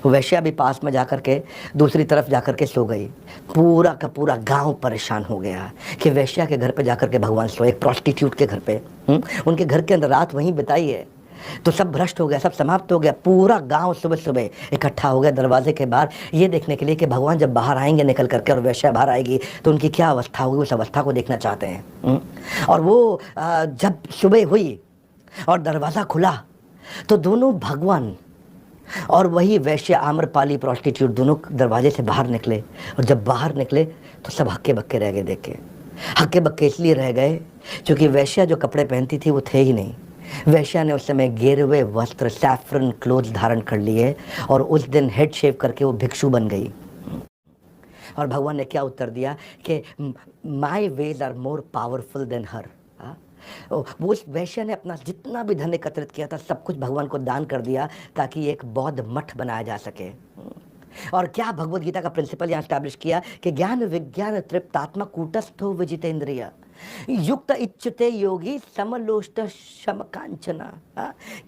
वैश्या भी पास में जाकर के दूसरी तरफ जाकर के सो गई। पूरा का पूरा गांव परेशान हो गया कि वैश्या के घर पे जाकर के भगवान सोए, एक प्रोस्टिट्यूट के घर पे। उनके घर के अंदर रात वहीं बिताई है तो सब भ्रष्ट हो गया, सब समाप्त हो गया। पूरा गांव सुबह सुबह इकट्ठा हो गया दरवाजे के बाहर ये देखने के लिए कि भगवान जब बाहर आएंगे निकल करके और वैश्या बाहर आएगी तो उनकी क्या अवस्था होगी, उस अवस्था को देखना चाहते हैं। और वो जब सुबह हुई और दरवाज़ा खुला तो दोनों भगवान और वही वैश्य आम्रपाली प्रोस्टिट्यूट दोनों दरवाजे से बाहर निकले। और जब बाहर निकले तो सब हक्के बक्के रह गए। देख के हक्के बक्के इसलिए रह गए क्योंकि वैश्या जो कपड़े पहनती थी वो थे ही नहीं। वैश्या ने उस समय गेरुए वस्त्र, सैफरन क्लोथ धारण कर लिए और उस दिन हेड शेव करके वो भिक्षु बन गई। और भगवान ने क्या उत्तर दिया कि my ways are more powerful than her. वो उस वैश्य ने अपना जितना भी धन एकत्रित किया था सब कुछ भगवान को दान कर दिया ताकि एक बौद्ध मठ बनाया जा सके। और क्या भगवत गीता का प्रिंसिपल यहाँ स्टैब्लिश किया कि ज्ञान विज्ञान तृप्तात्मा कूटस्थो विजितेंद्रिय युक्त इच्छते योगी समलोष्ट शमकांचना।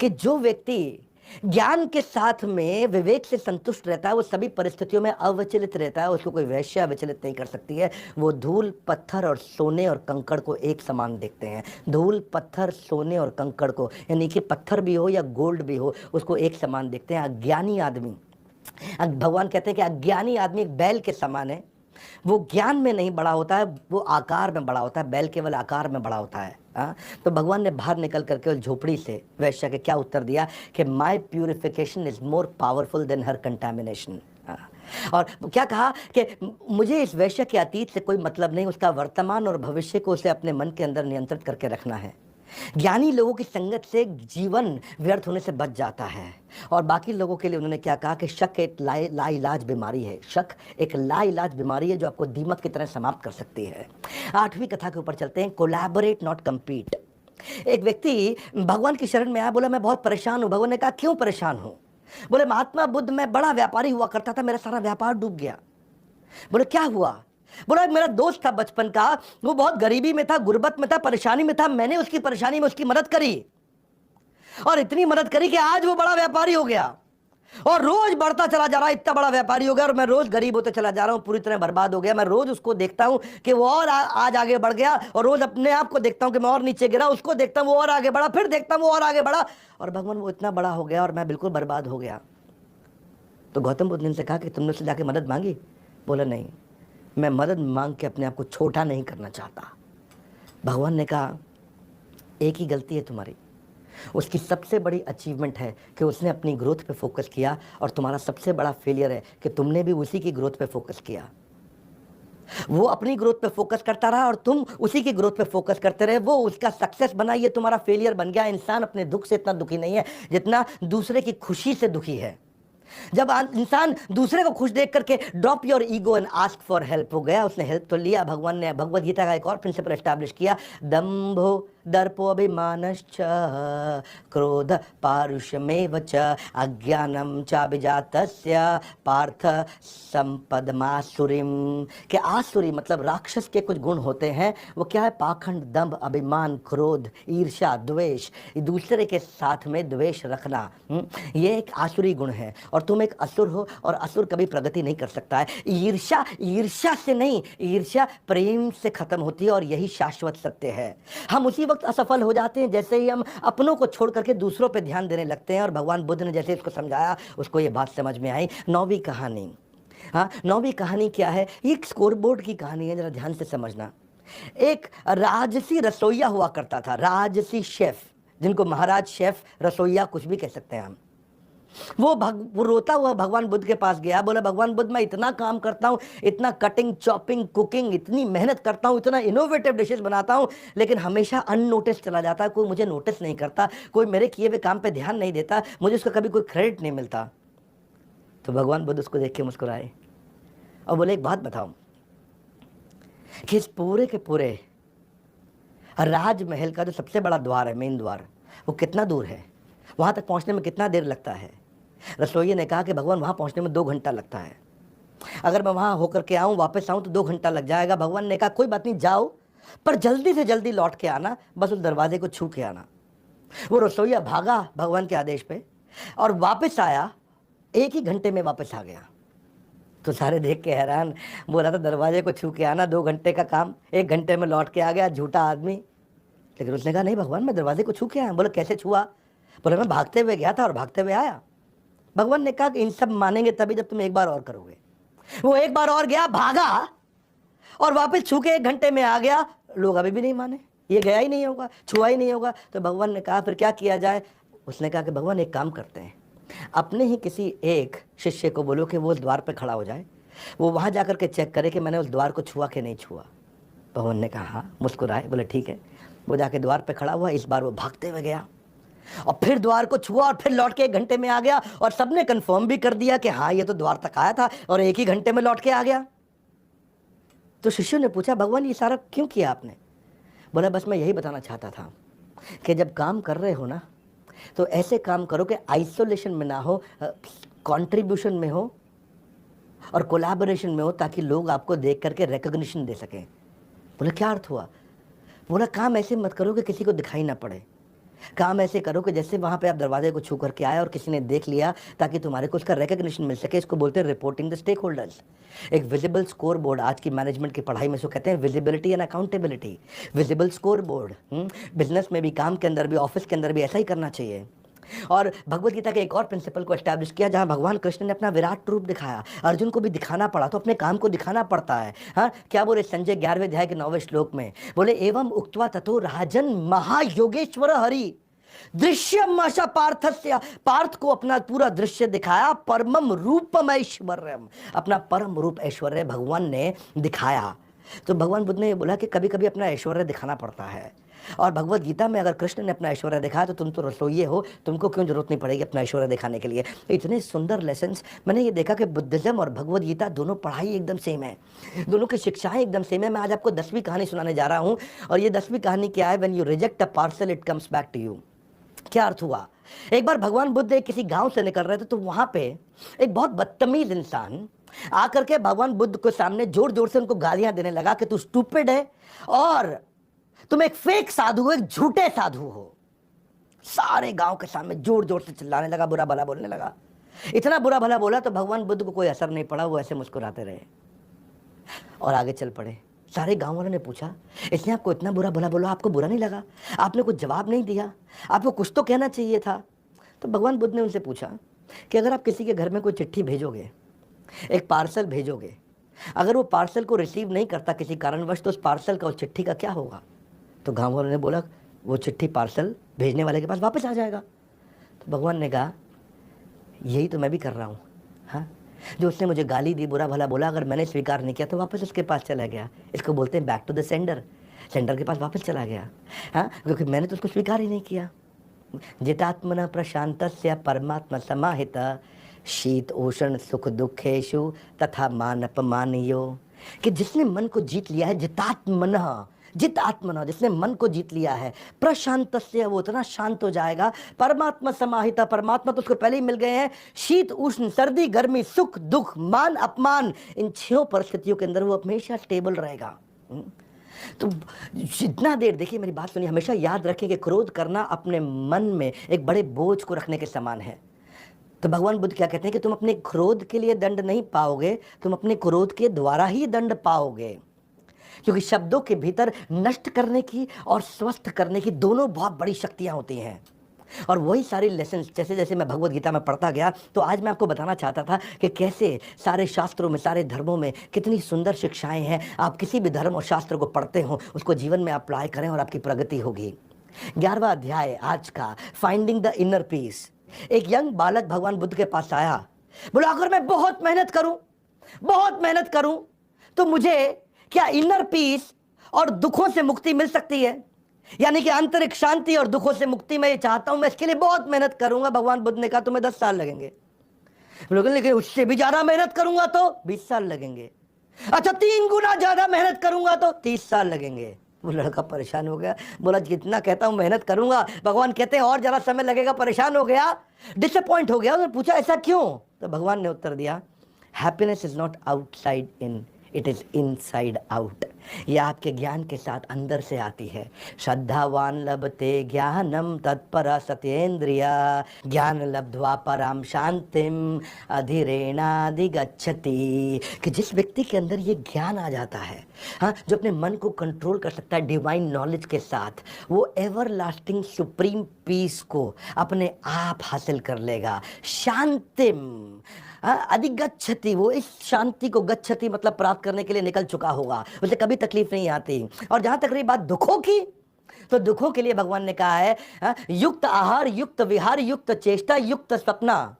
कि जो व्यक्ति ज्ञान के साथ में विवेक से संतुष्ट रहता है वो सभी परिस्थितियों में अविचलित रहता है, उसको कोई वैश्य विचलित नहीं कर सकती है। वो धूल पत्थर और सोने और कंकड़ को एक समान देखते हैं। धूल पत्थर सोने और कंकड़ को, यानी कि पत्थर भी हो या गोल्ड भी हो, उसको एक समान देखते हैं। अज्ञानी आदमी, भगवान कहते हैं कि अज्ञानी आदमी एक बैल के समान है, वो ज्ञान में नहीं बड़ा होता है, वो आकार में बड़ा होता है। बैल केवल आकार में बड़ा होता है। तो भगवान ने बाहर निकल करके उस झोपड़ी से वैश्या के क्या उत्तर दिया कि my purification is more powerful than her contamination. और क्या कहा कि मुझे इस वैश्य के अतीत से कोई मतलब नहीं, उसका वर्तमान और भविष्य को उसे अपने मन के अंदर नियंत्रित करके रखना है। ज्ञानी लोगों की संगत से जीवन व्यर्थ होने से बच जाता है। और बाकी लोगों के लिए उन्होंने क्या कहा कि शक एक लाइलाज बीमारी है। शक एक लाइलाज बीमारी है जो आपको दीमक की तरह समाप्त कर सकती है। 8वीं कथा के ऊपर चलते हैं, कोलैबोरेट नॉट कम्पीट। एक व्यक्ति भगवान की शरण में आया, बोला मैं बहुत परेशान हूँ। भगवान ने कहा क्यों परेशान हूँ? बोले महात्मा बुद्ध मैं बड़ा व्यापारी हुआ करता था, मेरा सारा व्यापार डूब गया। बोले क्या हुआ? बोला मेरा दोस्त था बचपन का, वो बहुत गरीबी में था, गुर्बत में था, परेशानी में था, मैंने उसकी परेशानी में उसकी मदद करी और इतनी मदद करी कि आज वो बड़ा व्यापारी हो गया और रोज बढ़ता चला जा रहा है, इतना बड़ा व्यापारी हो गया और मैं रोज गरीब होते चला जा रहा हूं, पूरी तरह बर्बाद हो गया। मैं रोज उसको देखता हूं कि वो और आज आगे बढ़ गया और रोज अपने आप को देखता हूं कि मैं और नीचे गिरा, उसको देखता हूं वो और आगे बढ़ा, फिर देखता हूं वो और आगे बढ़ा और भगवान वो इतना बड़ा हो गया और मैं बिल्कुल बर्बाद हो गया। तो गौतम बुद्ध ने उनसे कहा कि तुमने उससे जाके मदद मांगी? बोला नहीं, मैं मदद मांग के अपने आप को छोटा नहीं करना चाहता। भगवान ने कहा एक ही गलती है तुम्हारी, उसकी सबसे बड़ी अचीवमेंट है कि उसने अपनी ग्रोथ पे फोकस किया और तुम्हारा सबसे बड़ा फेलियर है कि तुमने भी उसी की ग्रोथ पे फोकस किया। वो अपनी ग्रोथ पे फोकस करता रहा और तुम उसी की ग्रोथ पे फोकस करते रहे, वो उसका सक्सेस बना, ये तुम्हारा फेलियर बन गया। इंसान अपने दुख से इतना दुखी नहीं है जितना दूसरे की खुशी से दुखी है। जब इंसान दूसरे को खुश देख करके drop your ego and ask for help हो गया, उसने हेल्प तो लिया। भगवान ने भगवत गीता का एक और प्रिंसिपल एस्टैब्लिश किया, दंभो दर्पो अभिमानश्च क्रोध पारुष्यमेव च अज्ञानम चाभिजातस्य पार्थ संपदमासुरीम। कि आसुरी मतलब राक्षस के कुछ गुण होते हैं, वो क्या है? पाखंड, दंभ, अभिमान, क्रोध, ईर्ष्या, द्वेष, दूसरे के साथ में द्वेष रखना, ये एक आसुरी गुण है। और तुम एक असुर हो, और असुर कभी प्रगति नहीं कर सकता है। ईर्ष्या, ईर्ष्या से नहीं, ईर्ष्या प्रेम से खत्म होती है, और यही शाश्वत सत्य है। हम उसी वक्त असफल हो जाते हैं जैसे ही हम अपनों को छोड़ करके दूसरों पे ध्यान देने लगते हैं। और भगवान बुद्ध ने जैसे इसको समझाया, उसको ये बात समझ में आई। 9वीं कहानी, हाँ 9वीं कहानी क्या है? ये एक स्कोरबोर्ड की कहानी है, जरा ध्यान से समझना। एक राजसी रसोइया हुआ करता था, राजसी शेफ, जिनको महाराज शेफ, रसोइया कुछ भी कह सकते हैं हम। वो रोता हुआ भगवान बुद्ध के पास गया, बोला भगवान बुद्ध मैं इतना काम करता हूँ, इतना कटिंग, चॉपिंग, कुकिंग, इतनी मेहनत करता हूँ, इतना इनोवेटिव डिशेस बनाता हूँ, लेकिन हमेशा अननोटिस चला जाता है। कोई मुझे नोटिस नहीं करता, कोई मेरे किए हुए काम पे ध्यान नहीं देता, मुझे उसका कभी कोई क्रेडिट नहीं मिलता। तो भगवान बुद्ध उसको देख के मुस्कुराए और बोले एक बात बताओ कि इस पूरे के पूरे राजमहल का जो सबसे बड़ा द्वार है, मेन द्वार, वो कितना दूर है? वहाँ तक पहुँचने में कितना देर लगता है? रसोइये ने कहा कि भगवान वहाँ पहुँचने में 2 घंटा लगता है। अगर मैं वहाँ होकर के आऊँ, वापस आऊँ तो 2 घंटा लग जाएगा। भगवान ने कहा कोई बात नहीं, जाओ, पर जल्दी से जल्दी लौट के आना, बस उस दरवाजे को छू के आना। वो रसोइया भागा भगवान के आदेश पे और वापस आया, 1 ही घंटे में वापस आ गया। तो सारे देख के हैरान, बोला था दरवाजे को छू के आना, 2 घंटे का काम 1 घंटे में लौट के आ गया, झूठा आदमी। लेकिन उसने कहा नहीं भगवान, मैं दरवाजे को छू के आया। बोला कैसे छुआ? बोले मैं भागते हुए गया था और भागते हुए आया। भगवान ने कहा कि इन सब मानेंगे तभी जब तुम एक बार और करोगे। वो एक बार और गया, भागा और वापस छू के 1 घंटे में आ गया। लोग अभी भी नहीं माने, ये गया ही नहीं होगा, छुआ ही नहीं होगा। तो भगवान ने कहा फिर क्या किया जाए? उसने कहा कि भगवान एक काम करते हैं, अपने ही किसी एक शिष्य को बोलो कि वो उस द्वार पे खड़ा हो जाए, वो वहाँ जाकर के चेक करे कि मैंने उस द्वार को छुआ कि नहीं छुआ। भगवान ने कहा हाँ, मुस्कुराए, बोले ठीक है। वो जाके द्वार पे खड़ा हुआ, इस बार वो भागते हुए गया और फिर द्वार को छुआ और फिर लौट के 1 घंटे में आ गया। और सबने कंफर्म भी कर दिया कि हाँ ये तो द्वार तक आया था और 1 ही घंटे में लौट के आ गया। तो शिष्यों ने पूछा भगवान ये सारा क्यों किया आपने? बोला बस मैं यही बताना चाहता था कि जब काम कर रहे हो ना, तो ऐसे काम करो कि आइसोलेशन में ना हो, कंट्रीब्यूशन में हो और कोलैबोरेशन में हो, ताकि लोग आपको देख करके रिकॉग्निशन दे सकें। बोले क्या अर्थ हुआ? बोला काम ऐसे मत करो कि किसी को दिखाई ना पड़े, काम ऐसे करो कि जैसे वहाँ पे आप दरवाजे को छू करके आए और किसी ने देख लिया, ताकि तुम्हारे को उसका रिकॉग्निशन मिल सके। इसको बोलते हैं रिपोर्टिंग द स्टेक होल्डर्स। एक विजिबल स्कोर बोर्ड, आज की मैनेजमेंट की पढ़ाई में इसको कहते हैं visibility and accountability. Visible score board business में भी, काम के अंदर भी, ऑफिस के अंदर भी ऐसा ही करना चाहिए। और भगवत गीता के एक और प्रिंसिपल को एस्टैब्लिश किया, जहां भगवान कृष्ण ने अपना विराट रूप दिखाया, अर्जुन को भी दिखाना पड़ा, तो अपने काम को दिखाना पड़ता है। हाँ क्या बोले संजय 11वें अध्याय के 9वें श्लोक में? बोले एवं उक्त्वा ततो राजन महायोगेश्वर हरि दृश्यम आशा पार्थस्य। पार्थ को अपना पूरा दृश्य दिखाया, परमम रूपम ऐश्वर्यम, अपना परम रूप ऐश्वर्य भगवान ने दिखाया। तो भगवान बुद्ध ने ये बोला कि कभी कभी अपना ऐश्वर्य दिखाना पड़ता है। और भगवत गीता में अगर कृष्ण ने अपना ऐश्वर्य दिखाया तो तुम तो रसोइये हो, तुमको क्यों जरूरत नहीं पड़ेगी अपना ऐश्वर्य दिखाने के लिए? इतने सुंदर लेसन्स। मैंने ये देखा कि बुद्धिज्म और भगवत गीता दोनों पढ़ाई एकदम सेम है, दोनों की शिक्षाएं एकदम सेम है। मैं आज आपको 10वीं कहानी सुनाने जा रहा हूँ, और ये 10वीं कहानी क्या है? When you reject a parcel it comes back to you. क्या अर्थ हुआ? एक बार भगवान बुद्ध किसी गांव से निकल रहे थे, तो वहां पे एक बहुत बदतमीज इंसान आकर के भगवान बुद्ध के सामने जोर जोर से उनको गालियां देने लगा कि तू स्टूपिड है और तुम एक फेक साधु हो, एक झूठे साधु हो। सारे गांव के सामने जोर जोर से चिल्लाने लगा, बुरा भला बोलने लगा। इतना बुरा भला बोला तो भगवान बुद्ध को कोई असर नहीं पड़ा, वो ऐसे मुस्कुराते रहे और आगे चल पड़े। सारे गांव वालों ने पूछा इसने आपको इतना बुरा भला बोला, आपको बुरा नहीं लगा? आपने कुछ जवाब नहीं दिया, आपको कुछ तो कहना चाहिए था। तो भगवान बुद्ध ने उनसे पूछा कि अगर आप किसी के घर में कोई चिट्ठी भेजोगे, एक पार्सल भेजोगे, अगर वो पार्सल को रिसीव नहीं करता किसी कारणवश, तो उस पार्सल का, उस चिट्ठी का क्या होगा? तो गांव वालों ने बोला वो चिट्ठी पार्सल भेजने वाले के पास वापस आ जाएगा। तो भगवान ने कहा यही तो मैं भी कर रहा हूँ। हाँ, जो उसने मुझे गाली दी, बुरा भला बोला, अगर मैंने स्वीकार नहीं किया तो वापस उसके पास चला गया। इसको बोलते हैं back to the sender, sender के पास वापस चला गया। हाँ, क्योंकि मैंने तो उसको स्वीकार ही नहीं किया। जितात्मना प्रशांतस्य परमात्मा समाहित शीत उष्ण सुख दुखेशु तथा मान अपमानियो। कि जिसने मन को जीत लिया है, जितात्मना, जित आत्मना, जिसने मन को जीत लिया है, प्रशांतस्य, वो इतना शांत हो जाएगा। परमात्मा समाहिता, परमात्मा तो उसको पहले ही मिल गए हैं। शीत उष्ण, सर्दी गर्मी, सुख दुख, मान अपमान, इन 6 परिस्थितियों के अंदर वो हमेशा स्टेबल रहेगा। तो जितना देर, देखिए मेरी बात सुनिए, हमेशा याद रखें कि क्रोध करना अपने मन में एक बड़े बोझ को रखने के समान है। तो भगवान बुद्ध क्या कहते हैं कि तुम अपने क्रोध के लिए दंड नहीं पाओगे, तुम अपने क्रोध के द्वारा ही दंड पाओगे। क्योंकि शब्दों के भीतर नष्ट करने की और स्वस्थ करने की दोनों बहुत बड़ी शक्तियां होती हैं। और वही सारी लेसन जैसे जैसे मैं भगवत गीता में पढ़ता गया, तो आज मैं आपको बताना चाहता था कि कैसे सारे शास्त्रों में, सारे धर्मों में कितनी सुंदर शिक्षाएं हैं। आप किसी भी धर्म और शास्त्र को पढ़ते हो, उसको जीवन में अप्लाई करें और आपकी प्रगति होगी। 11वां अध्याय आज का, फाइंडिंग द इनर पीस। एक यंग बालक भगवान बुद्ध के पास आया, बोला अगर मैं बहुत मेहनत करूं तो मुझे क्या इनर पीस और दुखों से मुक्ति मिल सकती है? यानी कि आंतरिक शांति और दुखों से मुक्ति मैं ये चाहता हूं, मैं इसके लिए बहुत मेहनत करूंगा। भगवान बुद्ध ने कहा तुम्हें 10 साल लगेंगे। लेकिन उससे भी ज्यादा मेहनत करूंगा तो 20 साल लगेंगे। अच्छा 3 गुना ज्यादा मेहनत करूंगा तो 30 साल लगेंगे। वो लड़का परेशान हो गया, बोला जितना कहता हूं मेहनत करूंगा, भगवान कहते हैं और ज्यादा समय लगेगा। परेशान हो गया, डिसअपॉइंट हो गया। उन्होंने पूछा ऐसा क्यों? तो भगवान ने उत्तर दिया, happiness is not outside in, it is inside out. यह आपके ज्ञान के साथ अंदर से आती है। श्रद्धावान लभते ज्ञानम तत्पर सत्येंद्रिया, ज्ञान लब्ध्वा पराम शांतिम अधिरेणाधिगच्छति। कि जिस व्यक्ति के अंदर ये ज्ञान आ जाता है, हाँ, जो अपने मन को कंट्रोल कर सकता है डिवाइन नॉलेज के साथ, वो एवर लास्टिंग सुप्रीम पीस को अपने आप हासिल कर लेगा। शांतिम अधिगच्छति, वो इस शांति को, गच्छति मतलब प्राप्त करने के लिए निकल चुका होगा, उसे कभी तकलीफ नहीं आती। और जहां तक रही बात दुखों की, तो दुखों के लिए भगवान ने कहा है युक्त आहार, युक्त विहार, युक्त चेष्टा, युक्त सपना,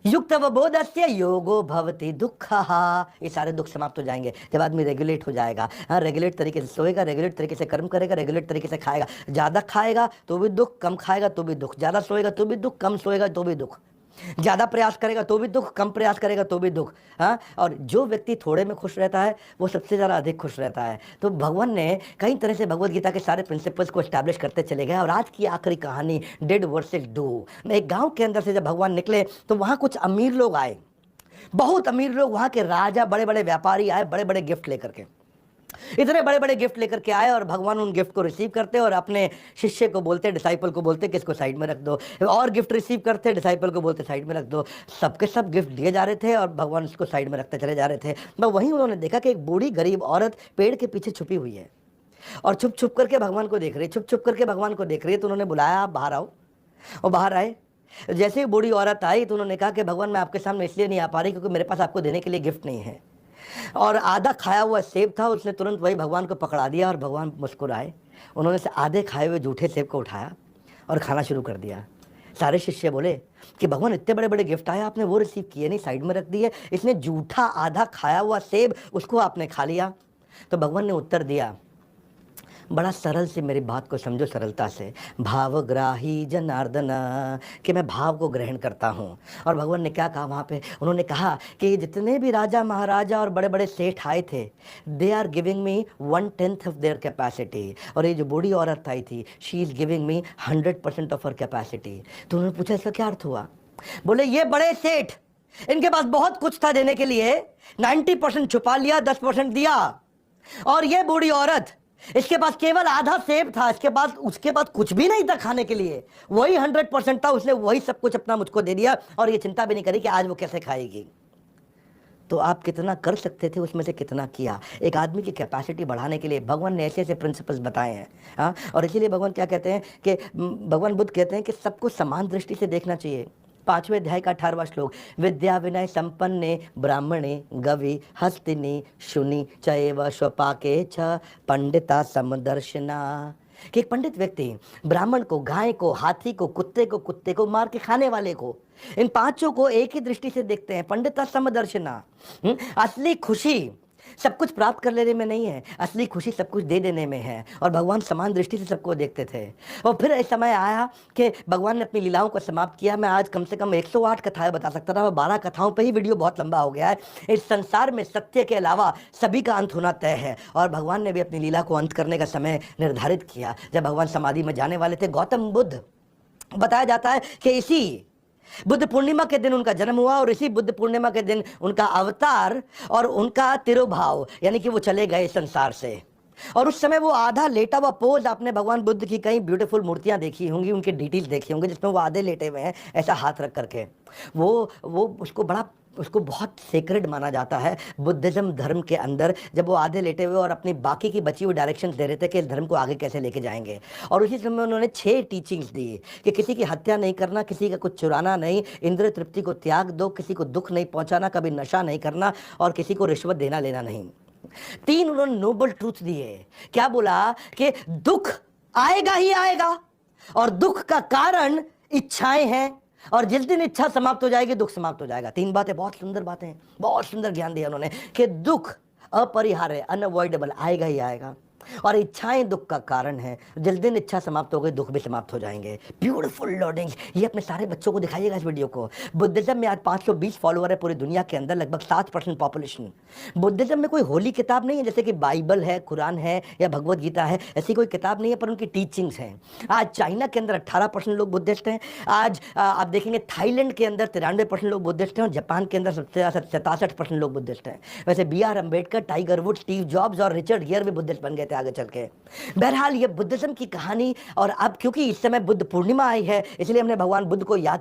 युक्त अवबोधस्य योगो भवति दुःखः। ये सारे दुख समाप्त हो जाएंगे जब आदमी रेगुलेट हो जाएगा। रेगुलेट तरीके से सोएगा, रेगुलेट तरीके से कर्म करेगा, रेगुलेट तरीके से खाएगा। ज़्यादा खाएगा तो भी दुख, कम खाएगा तो भी दुख, ज़्यादा सोएगा तो भी दुख, कम सोएगा तो भी दुख, ज़्यादा प्रयास करेगा तो भी दुख, कम प्रयास करेगा तो भी दुख। हाँ, और जो व्यक्ति थोड़े में खुश रहता है वो सबसे ज़्यादा अधिक खुश रहता है। तो भगवान ने कई तरह से भगवत गीता के सारे प्रिंसिपल्स को एस्टैब्लिश करते चले गए। और आज की आखिरी कहानी, डिड वर्सेस डू। एक गांव के अंदर से जब भगवान निकले तो वहाँ कुछ अमीर लोग आए, बहुत अमीर लोग, वहाँ के राजा, बड़े बड़े व्यापारी आए, बड़े बड़े गिफ्ट लेकर के, इतने बड़े बड़े गिफ्ट लेकर के आए। और भगवान उन गिफ्ट को रिसीव करते और अपने शिष्य को बोलते, डिसाइपल को बोलते कि इसको साइड में रख दो। और गिफ्ट रिसीव करते, डिसाइपल को बोलते साइड में रख दो। सबके सब गिफ्ट दिए जा रहे थे और भगवान उसको साइड में रखते चले जा रहे थे। मैं वहीं उन्होंने देखा कि एक बूढ़ी गरीब औरत पेड़ के पीछे छुपी हुई है और छुप छुप करके भगवान को देख रही है, छुप छुप करके भगवान को देख रही है। तो उन्होंने बुलाया, आप बाहर आओ। और बाहर आए। जैसे ही बूढ़ी औरत आई तो उन्होंने कहा कि भगवान मैं आपके सामने इसलिए नहीं आ पा रही क्योंकि मेरे पास आपको देने के लिए गिफ्ट नहीं है। और आधा खाया हुआ सेब था, उसने तुरंत वही भगवान को पकड़ा दिया और भगवान मुस्कुराए। उन्होंने से आधे खाए हुए जूठे सेब को उठाया और खाना शुरू कर दिया। सारे शिष्य बोले कि भगवान इतने बड़े बड़े गिफ्ट आए, आपने वो रिसीव किए नहीं, साइड में रख दिए। इसने जूठा आधा खाया हुआ सेब, उसको आपने खा लिया। तो भगवान ने उत्तर दिया, बड़ा सरल से मेरी बात को समझो, सरलता से। भावग्राही जनार्दन, कि मैं भाव को ग्रहण करता हूँ। और भगवान ने क्या कहा वहाँ पे? उन्होंने कहा कि जितने भी राजा महाराजा और बड़े बड़े सेठ आए थे, they are giving me 1/10 of their capacity. और ये जो बूढ़ी औरत आई थी, she is giving me 100% of her capacity. तो उन्होंने पूछा इसका क्या अर्थ हुआ? बोले ये बड़े सेठ, इनके पास बहुत कुछ था देने के लिए, 90% छुपा लिया, 10% दिया। और ये बूढ़ी औरत, इसके पास केवल आधा सेब था, इसके पास, उसके पास कुछ भी नहीं था खाने के लिए, वही 100% था, उसने वही सब कुछ अपना मुझको दे दिया और ये चिंता भी नहीं करी कि आज वो कैसे खाएगी। तो आप कितना कर सकते थे, उसमें से कितना किया। एक आदमी की कैपेसिटी बढ़ाने के लिए भगवान ने ऐसे ऐसे प्रिंसिपल्स बताए हैं। हाँ, और इसीलिए भगवान क्या कहते हैं कि भगवान बुद्ध कहते हैं कि सबको समान दृष्टि से देखना चाहिए। 5वें अध्याय का 18वां श्लोक, विद्या विनय संपन्ने ब्राह्मणे गवि हस्तिनी शुनि चैव स्वपाके छ पंडिता समदर्शना। कि एक पंडित व्यक्ति ब्राह्मण को, गाय को, हाथी को, कुत्ते को मार के खाने वाले को, इन 5 को एक ही दृष्टि से देखते हैं। पंडिता समदर्शना। असली खुशी सब कुछ प्राप्त कर लेने में नहीं है, असली खुशी सब कुछ दे देने में है। और भगवान समान दृष्टि से सबको देखते थे। और फिर एक समय आया कि भगवान ने अपनी लीलाओं को समाप्त किया। मैं आज कम से कम 108 कथाएं बता सकता था, और 12 कथाओं पे ही वीडियो बहुत लंबा हो गया है। इस संसार में सत्य के अलावा सभी का अंत होना तय है, और भगवान ने भी अपनी लीला को अंत करने का समय निर्धारित किया जब भगवान समाधि में जाने वाले थे। गौतम बुद्ध, बताया जाता है कि इसी बुद्ध पूर्णिमा के दिन उनका जन्म हुआ, और इसी बुद्ध पूर्णिमा के दिन उनका अवतार और उनका तिरुभाव, यानी कि वो चले गए संसार से। और उस समय वो आधा लेटा हुआ पोज, आपने भगवान बुद्ध की कई ब्यूटीफुल मूर्तियां देखी होंगी, उनके डिटेल्स देखी होंगी, जिसमें वो आधे लेटे हुए हैं ऐसा हाथ रख करके। वो उसको बहुत सेक्रेड माना जाता है बुद्धिज्म धर्म के अंदर, जब वो आधे लेटे हुए और अपनी बाकी की बची हुई डायरेक्शन दे रहे थे कि इस धर्म को आगे कैसे लेके जाएंगे। और उसी समय उन्होंने 6 टीचिंग्स दी कि किसी की हत्या नहीं करना, किसी का कुछ चुराना नहीं, इंद्रिय तृप्ति को त्याग दो, किसी को दुख नहीं पहुंचाना, कभी नशा नहीं करना, और किसी को रिश्वत देना लेना नहीं। 3 उन्होंने नोबल ट्रूथ दिए। क्या बोला कि दुख आएगा ही आएगा, और दुख का कारण इच्छाएं हैं, और जिस दिन इच्छा समाप्त हो जाएगी दुख समाप्त हो जाएगा। 3 बातें, बहुत सुंदर बातें, बहुत सुंदर ज्ञान दिया उन्होंने कि दुख अपरिहार्य, अनअवॉइडेबल, आएगा ही आएगा, और इच्छाएं दुख का कारण है। जिस दिन इच्छा समाप्त हो गई दुख भी समाप्त हो जाएंगे। ब्यूटीफुल लॉर्डिंग, ये अपने सारे बच्चों को दिखाइएगा इस वीडियो को। बुद्धिज्म में आज 520 फॉलोअर है पूरी दुनिया के अंदर, लगभग 7% पॉपुलेशन। बुद्धिज्म में कोई होली किताब नहीं है जैसे कि बाइबल है, कुरान है या भगवत गीता है, ऐसी कोई किताब नहीं है, पर उनकी टीचिंग्स हैं। आज चाइना के अंदर 18% लोग बुद्धिस्ट हैं। आज आप देखेंगे थाईलैंड के अंदर 93% लोग बुद्धिस्ट हैं, और जापान के अंदर सबसे ज़्यादा 67% लोग बुद्धिस्ट हैं। वैसे BR Ambedkar, tiger would, Steve jobs और रिचर्ड गियर भी बुद्धिस्ट बन गए थे आगे चल के। बहरहाल ये बुद्धिज्म की कहानी। और अब क्योंकि इस समय बुद्ध पूर्णिमा आई है, इसलिए हमने भगवान बुद्ध को याद